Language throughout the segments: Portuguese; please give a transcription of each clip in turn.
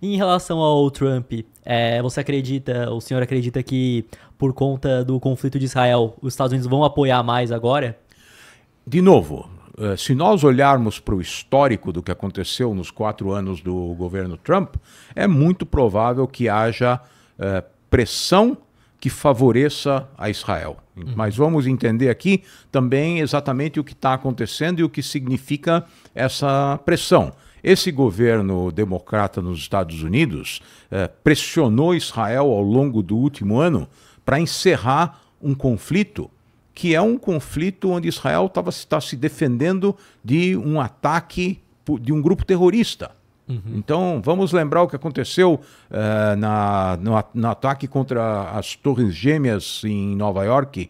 Em relação ao Trump, o senhor acredita que por conta do conflito de Israel, os Estados Unidos vão apoiar mais agora? De novo, se nós olharmos para o histórico do que aconteceu nos 4 anos do governo Trump, é muito provável que haja pressão que favoreça a Israel. Mas vamos entender aqui também exatamente o que está acontecendo e o que significa essa pressão. Esse governo democrata nos Estados Unidos pressionou Israel ao longo do último ano para encerrar um conflito que é um conflito onde Israel está se defendendo de um ataque de um grupo terrorista. Então, vamos lembrar o que aconteceu no ataque contra as Torres Gêmeas em Nova York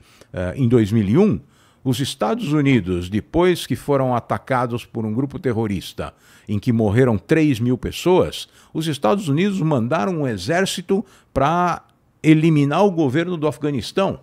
em 2001. Os Estados Unidos, depois que foram atacados por um grupo terrorista em que morreram 3.000 pessoas, os Estados Unidos mandaram um exército para eliminar o governo do Afeganistão.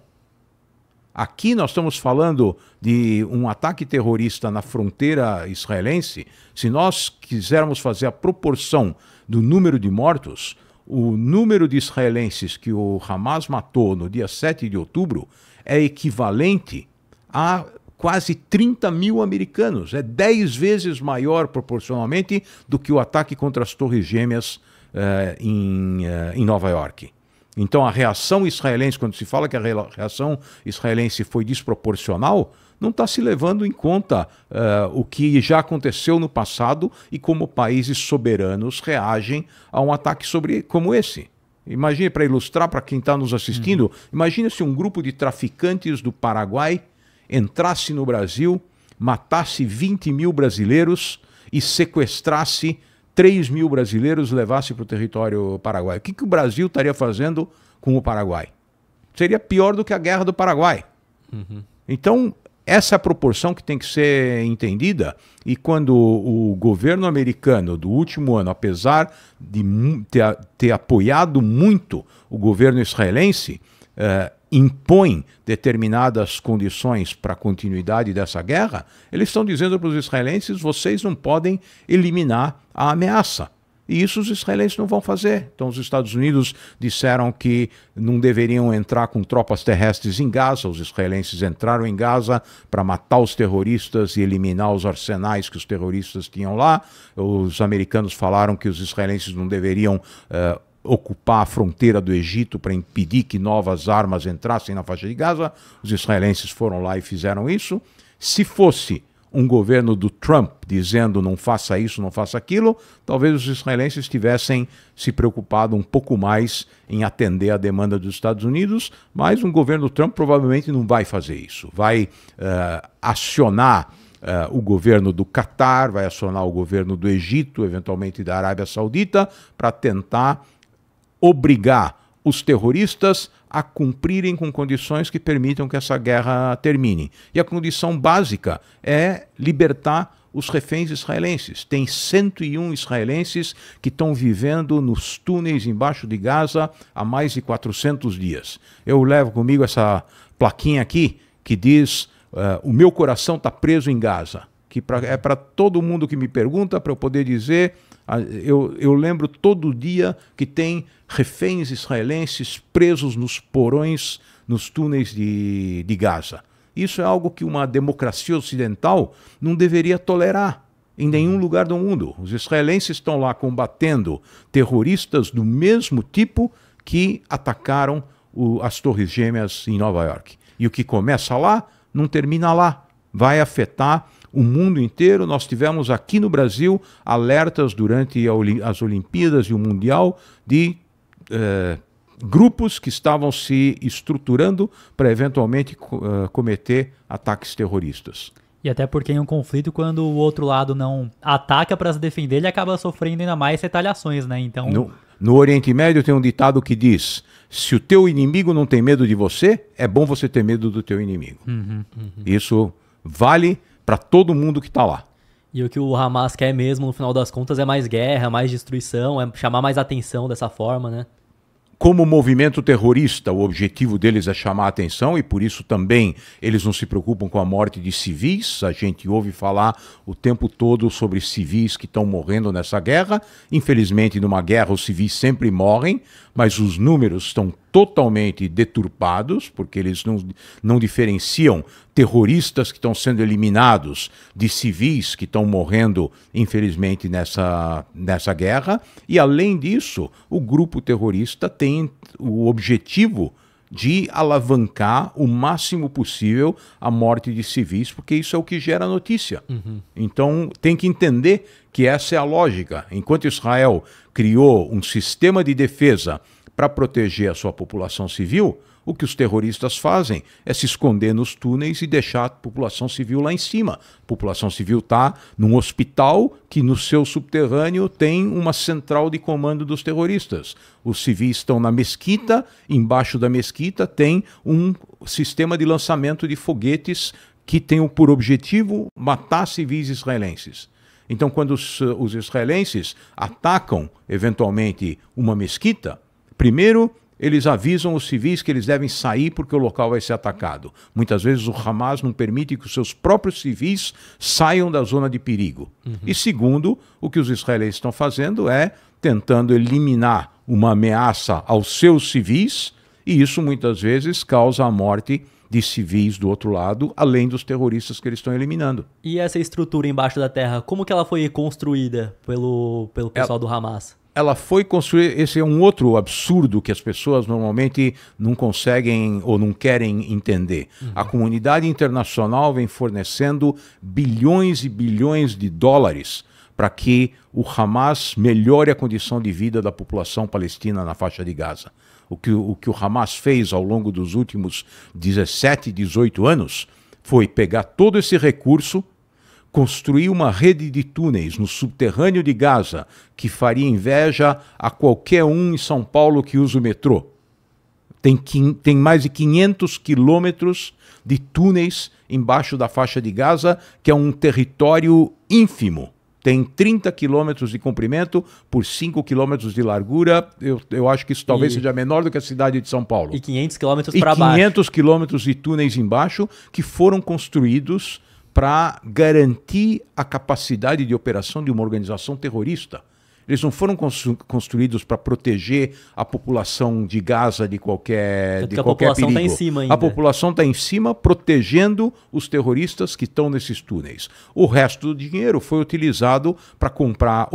Aqui nós estamos falando de um ataque terrorista na fronteira israelense. Se nós quisermos fazer a proporção do número de mortos, o número de israelenses que o Hamas matou no dia 7 de outubro é equivalente a quase 30.000 americanos. É 10 vezes maior proporcionalmente do que o ataque contra as Torres Gêmeas em Nova York. Então a reação israelense, quando se fala que a reação israelense foi desproporcional, não está se levando em conta o que já aconteceu no passado e como países soberanos reagem a um ataque como esse. Imagine, para ilustrar para quem está nos assistindo, imagine se um grupo de traficantes do Paraguai entrasse no Brasil, matasse 20.000 brasileiros e sequestrasse 3.000 brasileiros, levasse para o território paraguaio. O que o Brasil estaria fazendo com o Paraguai? Seria pior do que a Guerra do Paraguai. Então, essa é a proporção que tem que ser entendida, e quando o governo americano do último ano, apesar de ter apoiado muito o governo israelense, impõe determinadas condições para a continuidade dessa guerra, eles estão dizendo para os israelenses: vocês não podem eliminar a ameaça. E isso os israelenses não vão fazer. Então os Estados Unidos disseram que não deveriam entrar com tropas terrestres em Gaza. Os israelenses entraram em Gaza para matar os terroristas e eliminar os arsenais que os terroristas tinham lá. Os americanos falaram que os israelenses não deveriam ocupar a fronteira do Egito para impedir que novas armas entrassem na faixa de Gaza. Os israelenses foram lá e fizeram isso. Se fosse um governo do Trump dizendo não faça isso, não faça aquilo, talvez os israelenses tivessem se preocupado um pouco mais em atender a demanda dos Estados Unidos, mas um governo do Trump provavelmente não vai fazer isso. Vai acionar o governo do Catar, vai acionar o governo do Egito, eventualmente da Arábia Saudita, para tentar obrigar os terroristas a cumprirem com condições que permitam que essa guerra termine. E a condição básica é libertar os reféns israelenses. Tem 101 israelenses que estão vivendo nos túneis embaixo de Gaza há mais de 400 dias. Eu levo comigo essa plaquinha aqui que diz: o meu coração está preso em Gaza. Que é para todo mundo que me pergunta, para eu poder dizer. Eu lembro todo dia que tem reféns israelenses presos nos porões, nos túneis de Gaza. Isso é algo que uma democracia ocidental não deveria tolerar em nenhum lugar do mundo. Os israelenses estão lá combatendo terroristas do mesmo tipo que atacaram as Torres Gêmeas em Nova York. E o que começa lá não termina lá. Vai afetar o mundo inteiro. Nós tivemos aqui no Brasil alertas durante as Olimpíadas e o Mundial de grupos que estavam se estruturando para eventualmente cometer ataques terroristas. E até porque em um conflito, quando o outro lado não ataca para se defender, ele acaba sofrendo ainda mais retaliações, né? Então... No Oriente Médio tem um ditado que diz: se o teu inimigo não tem medo de você, é bom você ter medo do teu inimigo. Isso vale para todo mundo que está lá. E o que o Hamas quer mesmo, no final das contas, é mais guerra, mais destruição, é chamar mais atenção dessa forma, né? Como movimento terrorista, o objetivo deles é chamar a atenção e por isso também eles não se preocupam com a morte de civis. A gente ouve falar o tempo todo sobre civis que estão morrendo nessa guerra. Infelizmente, numa guerra, os civis sempre morrem, mas os números estão totalmente deturpados, porque eles não diferenciam terroristas que estão sendo eliminados de civis que estão morrendo, infelizmente, nessa guerra. E, além disso, o grupo terrorista tem o objetivo de alavancar o máximo possível a morte de civis, porque isso é o que gera notícia. Então, tem que entender que essa é a lógica. Enquanto Israel criou um sistema de defesa para proteger a sua população civil, o que os terroristas fazem é se esconder nos túneis e deixar a população civil lá em cima. A população civil está num hospital que no seu subterrâneo tem uma central de comando dos terroristas. Os civis estão na mesquita, embaixo da mesquita tem um sistema de lançamento de foguetes que tem por objetivo matar civis israelenses. Então, quando os israelenses atacam, eventualmente, uma mesquita, primeiro, eles avisam os civis que eles devem sair porque o local vai ser atacado. Muitas vezes o Hamas não permite que os seus próprios civis saiam da zona de perigo. E segundo, o que os israelenses estão fazendo é tentando eliminar uma ameaça aos seus civis, e isso muitas vezes causa a morte de civis do outro lado, além dos terroristas que eles estão eliminando. E essa estrutura embaixo da terra, como que ela foi construída pelo pessoal do Hamas? Ela foi construída. Esse é um outro absurdo que as pessoas normalmente não conseguem ou não querem entender. A comunidade internacional vem fornecendo bilhões e bilhões de dólares para que o Hamas melhore a condição de vida da população palestina na faixa de Gaza. O que o Hamas fez ao longo dos últimos 17, 18 anos foi pegar todo esse recurso, construir uma rede de túneis no subterrâneo de Gaza que faria inveja a qualquer um em São Paulo que usa o metrô. Tem mais de 500 quilômetros de túneis embaixo da faixa de Gaza, que é um território ínfimo. Tem 30 quilômetros de comprimento por 5 quilômetros de largura. Eu acho que isso talvez seja menor do que a cidade de São Paulo. E 500 quilômetros para baixo. 500 quilômetros de túneis embaixo que foram construídos para garantir a capacidade de operação de uma organização terrorista. Eles não foram construídos para proteger a população de Gaza de qualquer perigo. A população está em cima ainda. A população está em cima protegendo os terroristas que estão nesses túneis. O resto do dinheiro foi utilizado para comprar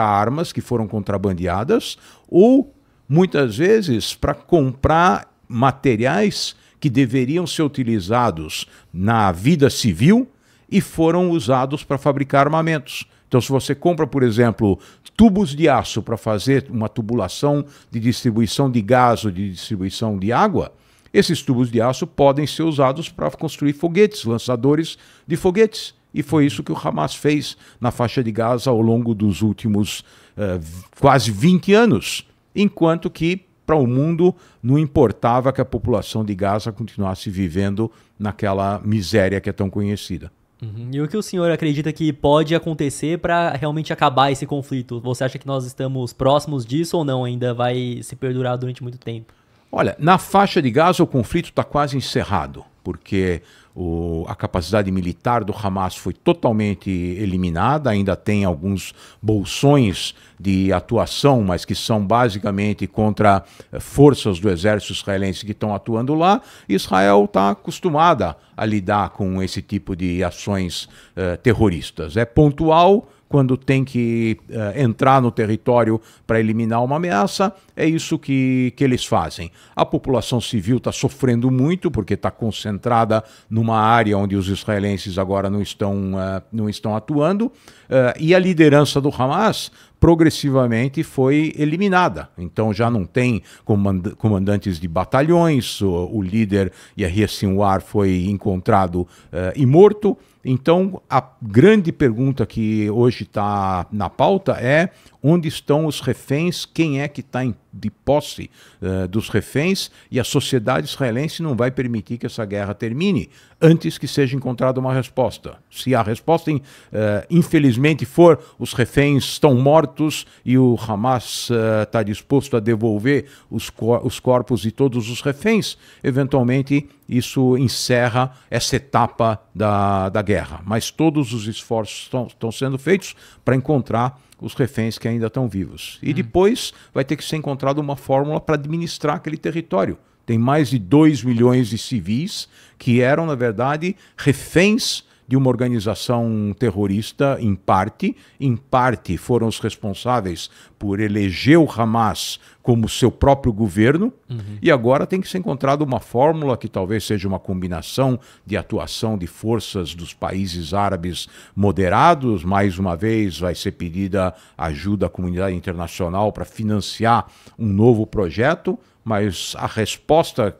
armas que foram contrabandeadas ou, muitas vezes, para comprar materiais que deveriam ser utilizados na vida civil e foram usados para fabricar armamentos. Então, se você compra, por exemplo, tubos de aço para fazer uma tubulação de distribuição de gás ou de distribuição de água, esses tubos de aço podem ser usados para construir foguetes, lançadores de foguetes. E foi isso que o Hamas fez na faixa de Gaza ao longo dos últimos quase 20 anos, enquanto que para o mundo não importava que a população de Gaza continuasse vivendo naquela miséria que é tão conhecida. E o que o senhor acredita que pode acontecer para realmente acabar esse conflito? Você acha que nós estamos próximos disso ou não? Ainda vai se perdurar durante muito tempo? Olha, na faixa de Gaza o conflito está quase encerrado, porque a capacidade militar do Hamas foi totalmente eliminada, ainda tem alguns bolsões de atuação, mas que são basicamente contra forças do exército israelense que estão atuando lá. Israel está acostumada a lidar com esse tipo de ações terroristas. É pontual. Quando tem que entrar no território para eliminar uma ameaça, é isso que eles fazem. A população civil está sofrendo muito porque está concentrada numa área onde os israelenses agora não estão atuando, e a liderança do Hamas progressivamente foi eliminada. Então já não tem comandantes de batalhões, o líder Yahya Sinwar foi encontrado e morto. Então a grande pergunta que hoje está na pauta é onde estão os reféns, quem é que está de posse dos reféns, e a sociedade israelense não vai permitir que essa guerra termine antes que seja encontrada uma resposta. Se a resposta, infelizmente, for os reféns estão mortos e o Hamas está disposto a devolver os corpos de todos os reféns, eventualmente isso encerra essa etapa da guerra. Mas todos os esforços estão sendo feitos para encontrar os reféns que ainda estão vivos. E depois vai ter que ser encontrada uma fórmula para administrar aquele território. Tem mais de 2 milhões de civis que eram, na verdade, reféns de uma organização terrorista, em parte foram os responsáveis por eleger o Hamas como seu próprio governo, e agora tem que ser encontrada uma fórmula que talvez seja uma combinação de atuação de forças dos países árabes moderados. Mais uma vez vai ser pedida ajuda à comunidade internacional para financiar um novo projeto, mas a resposta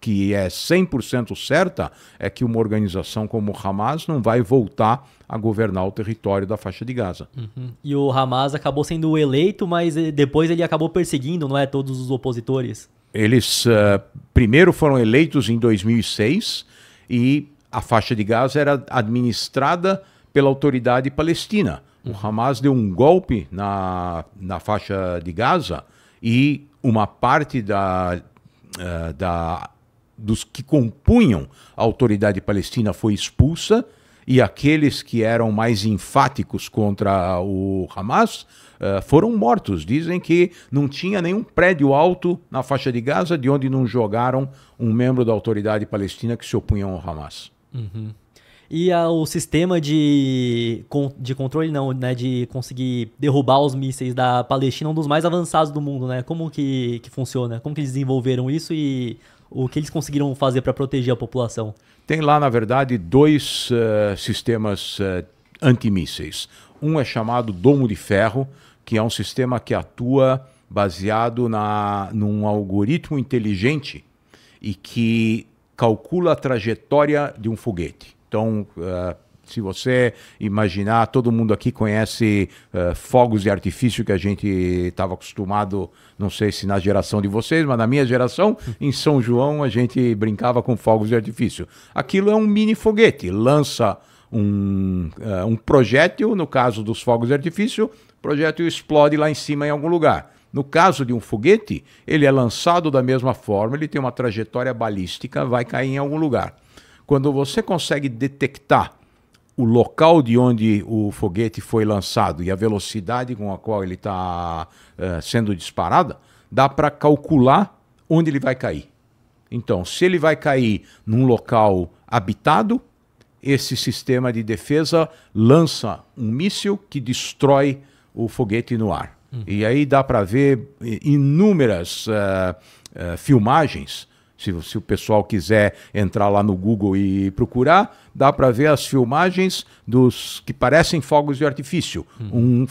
que é 100% certa é que uma organização como o Hamas não vai voltar a governar o território da faixa de Gaza. E o Hamas acabou sendo eleito, mas depois ele acabou perseguindo, não é, todos os opositores? Eles primeiro foram eleitos em 2006 e a faixa de Gaza era administrada pela autoridade palestina. O Hamas deu um golpe na faixa de Gaza e uma parte dos que compunham a autoridade palestina foi expulsa, e aqueles que eram mais enfáticos contra o Hamas foram mortos. Dizem que não tinha nenhum prédio alto na faixa de Gaza de onde não jogaram um membro da autoridade palestina que se opunham ao Hamas. E o sistema de controle, não, né, de conseguir derrubar os mísseis da Palestina é um dos mais avançados do mundo, né? Como que funciona? Como que eles desenvolveram isso e o que eles conseguiram fazer para proteger a população? Tem lá, na verdade, dois sistemas antimísseis. Um é chamado Domo de Ferro, que é um sistema que atua baseado num algoritmo inteligente e que calcula a trajetória de um foguete. Então, se você imaginar, todo mundo aqui conhece fogos de artifício que a gente estava acostumado, não sei se na geração de vocês, mas na minha geração, em São João, a gente brincava com fogos de artifício. Aquilo é um mini foguete, lança um projétil, no caso dos fogos de artifício, o projétil explode lá em cima em algum lugar. No caso de um foguete, ele é lançado da mesma forma, ele tem uma trajetória balística, vai cair em algum lugar. Quando você consegue detectar o local de onde o foguete foi lançado e a velocidade com a qual ele está sendo disparada, dá para calcular onde ele vai cair. Então, se ele vai cair num local habitado, esse sistema de defesa lança um míssil que destrói o foguete no ar. E aí dá para ver inúmeras filmagens. Se o pessoal quiser entrar lá no Google e procurar, dá para ver as filmagens dos que parecem fogos de artifício. Um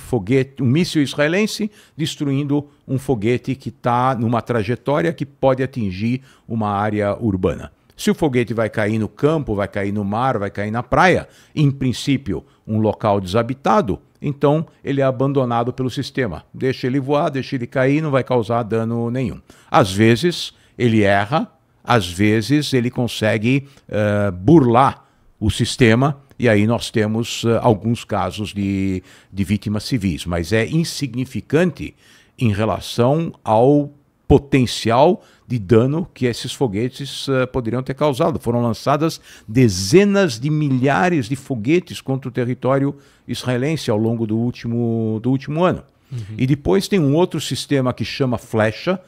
míssil israelense destruindo um foguete que está numa trajetória que pode atingir uma área urbana. Se o foguete vai cair no campo, vai cair no mar, vai cair na praia, em princípio um local desabitado, então ele é abandonado pelo sistema. Deixa ele voar, deixa ele cair, não vai causar dano nenhum. Às vezes ele erra, às vezes ele consegue burlar o sistema, e aí nós temos alguns casos de vítimas civis, mas é insignificante em relação ao potencial de dano que esses foguetes poderiam ter causado. Foram lançadas dezenas de milhares de foguetes contra o território israelense ao longo do último ano. E depois tem um outro sistema que chama Flecha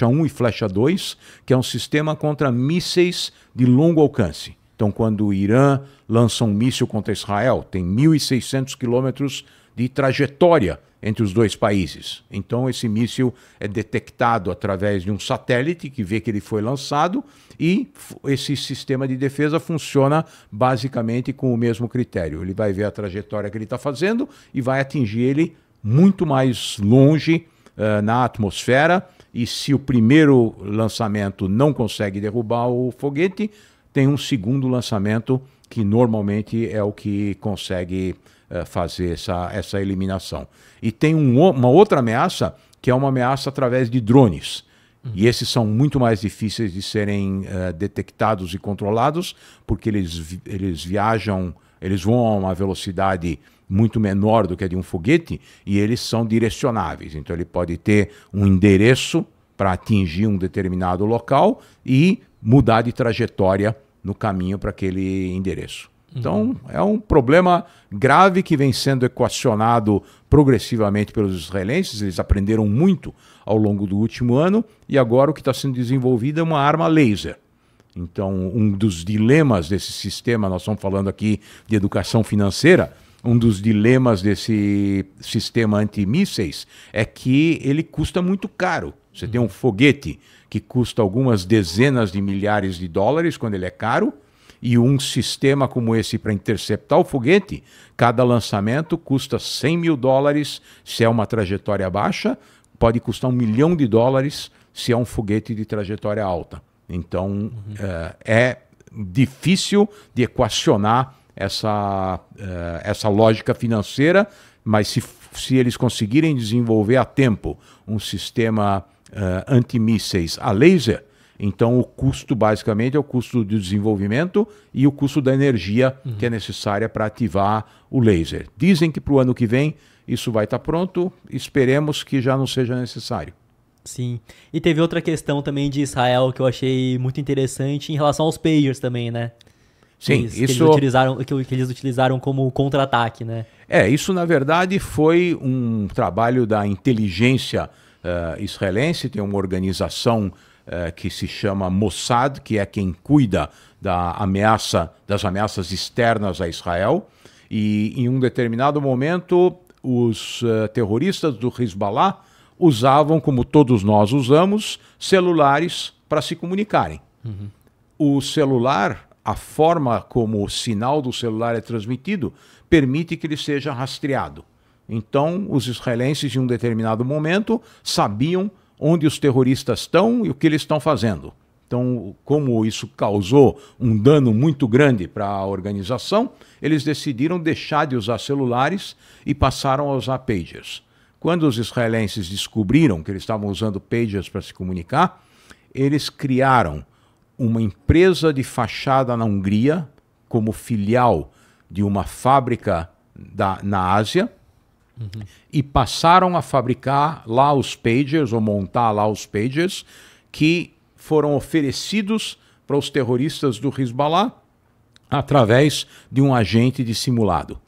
1 e Flecha 2, que é um sistema contra mísseis de longo alcance. Então, quando o Irã lança um míssil contra Israel, tem 1.600 quilômetros de trajetória entre os dois países. Então, esse míssil é detectado através de um satélite que vê que ele foi lançado, e esse sistema de defesa funciona basicamente com o mesmo critério. Ele vai ver a trajetória que ele está fazendo e vai atingir ele muito mais longe na atmosfera, e se o primeiro lançamento não consegue derrubar o foguete, tem um segundo lançamento que normalmente é o que consegue fazer essa eliminação. E tem uma outra ameaça, que é uma ameaça através de drones. E esses são muito mais difíceis de serem detectados e controlados, porque eles viajam, eles voam a uma velocidade muito menor do que a de um foguete, e eles são direcionáveis. Então ele pode ter um endereço para atingir um determinado local e mudar de trajetória no caminho para aquele endereço. Então, é um problema grave que vem sendo equacionado progressivamente pelos israelenses. Eles aprenderam muito ao longo do último ano, e agora o que está sendo desenvolvido é uma arma laser. Então, um dos dilemas desse sistema, nós estamos falando aqui de educação financeira, um dos dilemas desse sistema antimísseis é que ele custa muito caro. Você tem um foguete que custa algumas dezenas de milhares de dólares quando ele é caro, e um sistema como esse para interceptar o foguete, cada lançamento custa 100 mil dólares se é uma trajetória baixa, pode custar $1 milhão se é um foguete de trajetória alta. Então, é difícil de equacionar essa lógica financeira, mas se eles conseguirem desenvolver a tempo um sistema antimísseis a laser, então o custo basicamente é o custo do desenvolvimento e o custo da energia que é necessária para ativar o laser. Dizem que para o ano que vem isso vai estar pronto, esperemos que já não seja necessário. Sim, e teve outra questão também de Israel que eu achei muito interessante em relação aos pagers também, né? Sim, que eles utilizaram como contra-ataque, né? Isso na verdade foi um trabalho da inteligência israelense. Tem uma organização que se chama Mossad, que é quem cuida das ameaças externas a Israel. E em um determinado momento, os terroristas do Hezbollah usavam, como todos nós usamos, celulares para se comunicarem. O celular, a forma como o sinal do celular é transmitido, permite que ele seja rastreado. Então, os israelenses, em um determinado momento, sabiam onde os terroristas estão e o que eles estão fazendo. Então, como isso causou um dano muito grande para a organização, eles decidiram deixar de usar celulares e passaram a usar pagers. Quando os israelenses descobriram que eles estavam usando pagers para se comunicar, eles criaram uma empresa de fachada na Hungria, como filial de uma fábrica na Ásia, e passaram a fabricar lá os pagers, ou montar lá os pagers, que foram oferecidos para os terroristas do Hezbollah através de um agente dissimulado.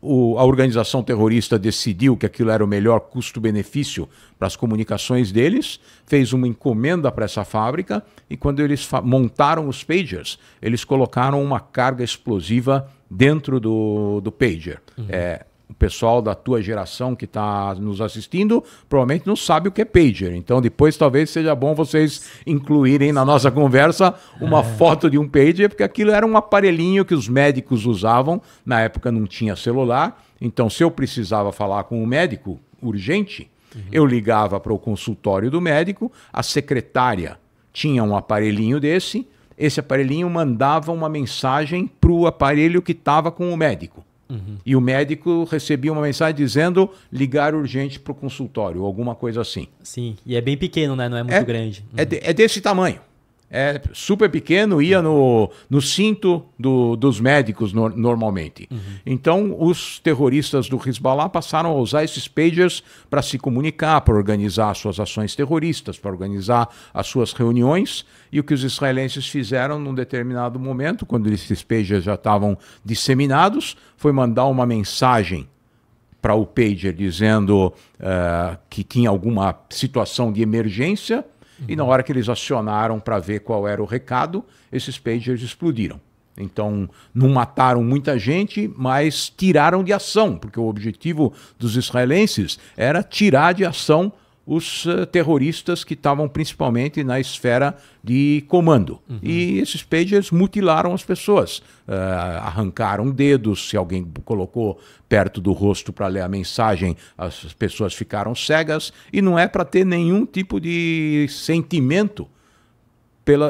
A organização terrorista decidiu que aquilo era o melhor custo-benefício para as comunicações deles, fez uma encomenda para essa fábrica, e quando eles montaram os pagers, eles colocaram uma carga explosiva dentro do pager. O pessoal da tua geração que está nos assistindo provavelmente não sabe o que é pager. Então depois talvez seja bom vocês incluírem na nossa conversa uma foto de um pager, porque aquilo era um aparelhinho que os médicos usavam. Na época não tinha celular, então se eu precisava falar com um médico urgente, eu ligava para o consultório do médico, a secretária tinha um aparelhinho desse, esse aparelhinho mandava uma mensagem para o aparelho que estava com o médico. E o médico recebia uma mensagem dizendo ligar urgente para o consultório, ou alguma coisa assim. Sim, e é bem pequeno, né? Não é muito grande. É desse tamanho. É super pequeno, ia no cinto dos médicos normalmente. Então, os terroristas do Hezbollah passaram a usar esses pagers para se comunicar, para organizar suas ações terroristas, para organizar as suas reuniões. E o que os israelenses fizeram num determinado momento, quando esses pagers já estavam disseminados, foi mandar uma mensagem para o pager dizendo que tinha alguma situação de emergência. E na hora que eles acionaram para ver qual era o recado, esses pagers explodiram. Então, não mataram muita gente, mas tiraram de ação, porque o objetivo dos israelenses era tirar de ação os terroristas que estavam principalmente na esfera de comando. E esses pagers mutilaram as pessoas, arrancaram dedos, se alguém colocou perto do rosto para ler a mensagem, as pessoas ficaram cegas, e não é para ter nenhum tipo de sentimento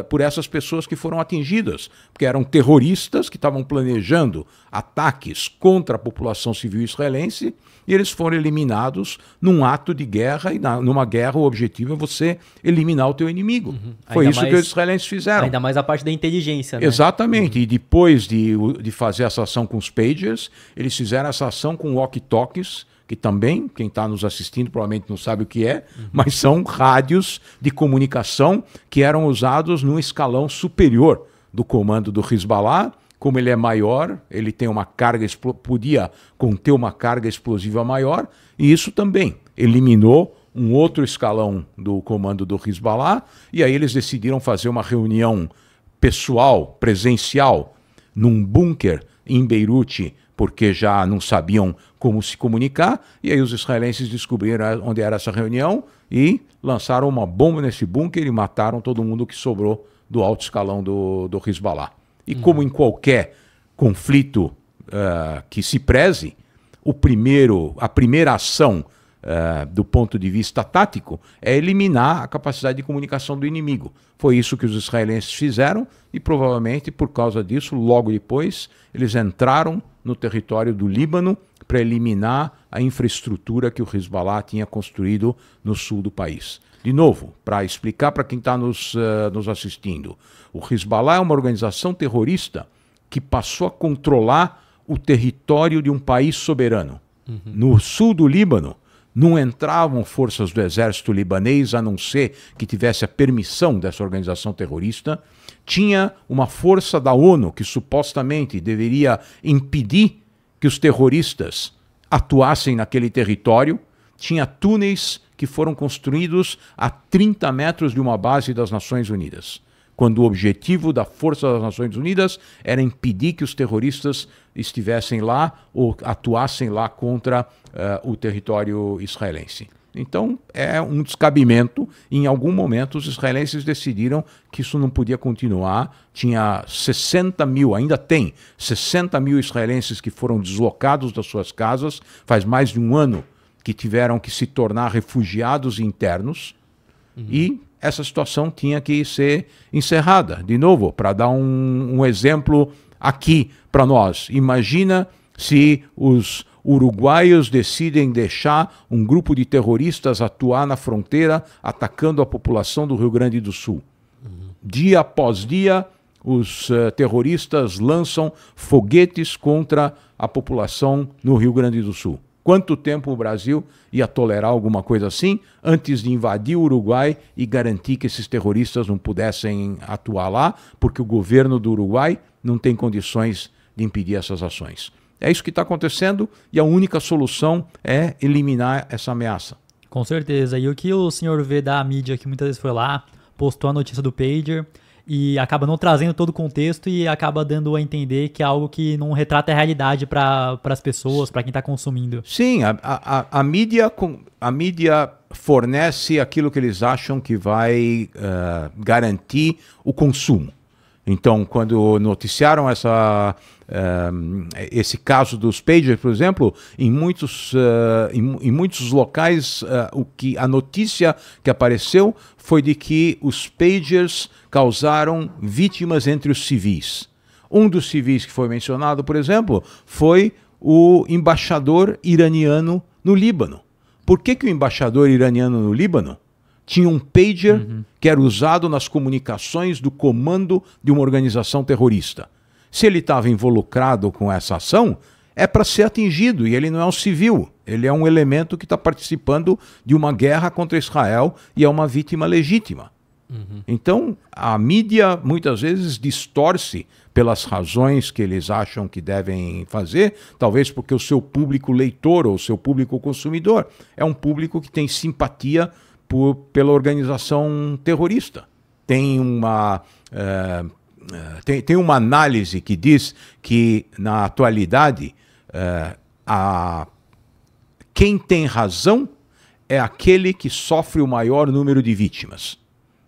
por essas pessoas que foram atingidas, porque eram terroristas que estavam planejando ataques contra a população civil israelense e eles foram eliminados num ato de guerra, e numa guerra o objetivo é você eliminar o teu inimigo. Foi isso que os israelenses fizeram. Ainda mais a parte da inteligência, né? Exatamente, e depois de fazer essa ação com os pagers, eles fizeram essa ação com walkie-talkies, que também, quem está nos assistindo provavelmente não sabe o que é, mas são rádios de comunicação que eram usados num escalão superior do comando do Hezbollah. Como ele é maior, ele tem uma carga, podia conter uma carga explosiva maior, e isso também eliminou um outro escalão do comando do Hezbollah, e aí eles decidiram fazer uma reunião pessoal, presencial, num bunker em Beirute, porque já não sabiam como se comunicar, e aí os israelenses descobriram onde era essa reunião e lançaram uma bomba nesse bunker e mataram todo mundo que sobrou do alto escalão do Hezbollah. E como em qualquer conflito que se preze, a primeira ação do ponto de vista tático é eliminar a capacidade de comunicação do inimigo. Foi isso que os israelenses fizeram e provavelmente por causa disso, logo depois, eles entraram no território do Líbano para eliminar a infraestrutura que o Hezbollah tinha construído no sul do país. De novo, para explicar para quem está nos assistindo, o Hezbollah é uma organização terrorista que passou a controlar o território de um país soberano. No sul do Líbano, não entravam forças do exército libanês, a não ser que tivesse a permissão dessa organização terrorista. Tinha uma força da ONU que supostamente deveria impedir que os terroristas atuassem naquele território. Tinha túneis que foram construídos a 30 metros de uma base das Nações Unidas, quando o objetivo da Força das Nações Unidas era impedir que os terroristas estivessem lá ou atuassem lá contra o território israelense. Então, é um descabimento. Em algum momento, os israelenses decidiram que isso não podia continuar. Tinha 60 mil, ainda tem 60 mil israelenses que foram deslocados das suas casas. Faz mais de um ano que tiveram que se tornar refugiados internos. E essa situação tinha que ser encerrada. De novo, para dar um exemplo aqui para nós. Imagina se os uruguaios decidem deixar um grupo de terroristas atuar na fronteira, atacando a população do Rio Grande do Sul. Dia após dia, os terroristas lançam foguetes contra a população no Rio Grande do Sul. Quanto tempo o Brasil ia tolerar alguma coisa assim antes de invadir o Uruguai e garantir que esses terroristas não pudessem atuar lá, porque o governo do Uruguai não tem condições de impedir essas ações? É isso que está acontecendo e a única solução é eliminar essa ameaça. Com certeza. E o que o senhor vê da mídia que muitas vezes foi lá, postou a notícia do pager e acaba não trazendo todo o contexto e acaba dando a entender que é algo que não retrata a realidade para as pessoas, para quem está consumindo. Sim, a mídia fornece aquilo que eles acham que vai garantir o consumo. Então, quando noticiaram esse caso dos pagers, por exemplo, em muitos locais, a notícia que apareceu foi de que os pagers causaram vítimas entre os civis. Um dos civis que foi mencionado, por exemplo, foi o embaixador iraniano no Líbano. Por que o embaixador iraniano no Líbano tinha um pager que era usado nas comunicações do comando de uma organização terrorista? Se ele estava involucrado com essa ação, é para ser atingido, e ele não é um civil. Ele é um elemento que está participando de uma guerra contra Israel e é uma vítima legítima. Então, a mídia muitas vezes distorce pelas razões que eles acham que devem fazer, talvez porque o seu público leitor ou o seu público consumidor é um público que tem simpatia pela organização terrorista. Tem uma análise que diz que, na atualidade, quem tem razão é aquele que sofre o maior número de vítimas.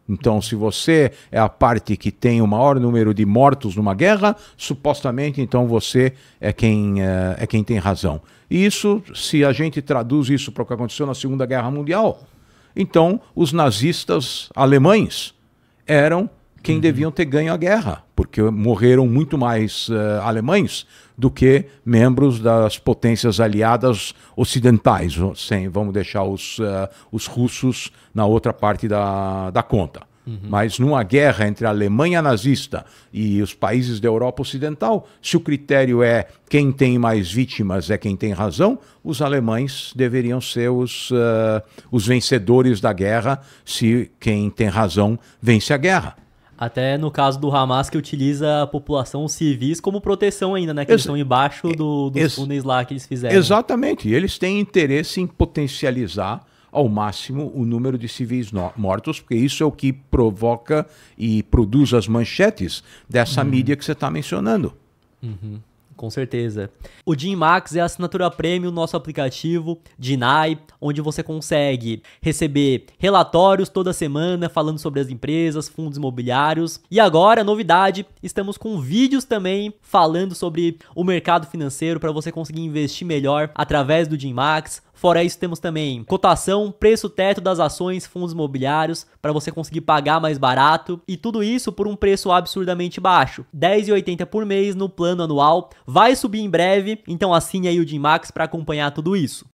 Então, se você é a parte que tem o maior número de mortos numa guerra, supostamente, então, você é quem tem razão. E isso, se a gente traduz isso para o que aconteceu na Segunda Guerra Mundial, então, os nazistas alemães eram quem deviam ter ganho a guerra, porque morreram muito mais alemães do que membros das potências aliadas ocidentais. Vamos deixar os russos na outra parte da conta. Mas numa guerra entre a Alemanha nazista e os países da Europa Ocidental, se o critério é quem tem mais vítimas é quem tem razão, os alemães deveriam ser os vencedores da guerra se quem tem razão vence a guerra. Até no caso do Hamas, que utiliza a população civis como proteção ainda, né? Que eles estão embaixo dos túneis lá que eles fizeram. Exatamente. E eles têm interesse em potencializar ao máximo o número de civis mortos, porque isso é o que provoca e produz as manchetes dessa mídia que você está mencionando. Com certeza. O GenMax é a assinatura premium, nosso aplicativo DINAI, onde você consegue receber relatórios toda semana falando sobre as empresas, fundos imobiliários. E agora, novidade, estamos com vídeos também falando sobre o mercado financeiro para você conseguir investir melhor através do GenMax. Fora isso, temos também cotação, preço teto das ações, fundos imobiliários, para você conseguir pagar mais barato. E tudo isso por um preço absurdamente baixo. R$ 10,80 por mês no plano anual. Vai subir em breve, então assine aí o GenMax para acompanhar tudo isso.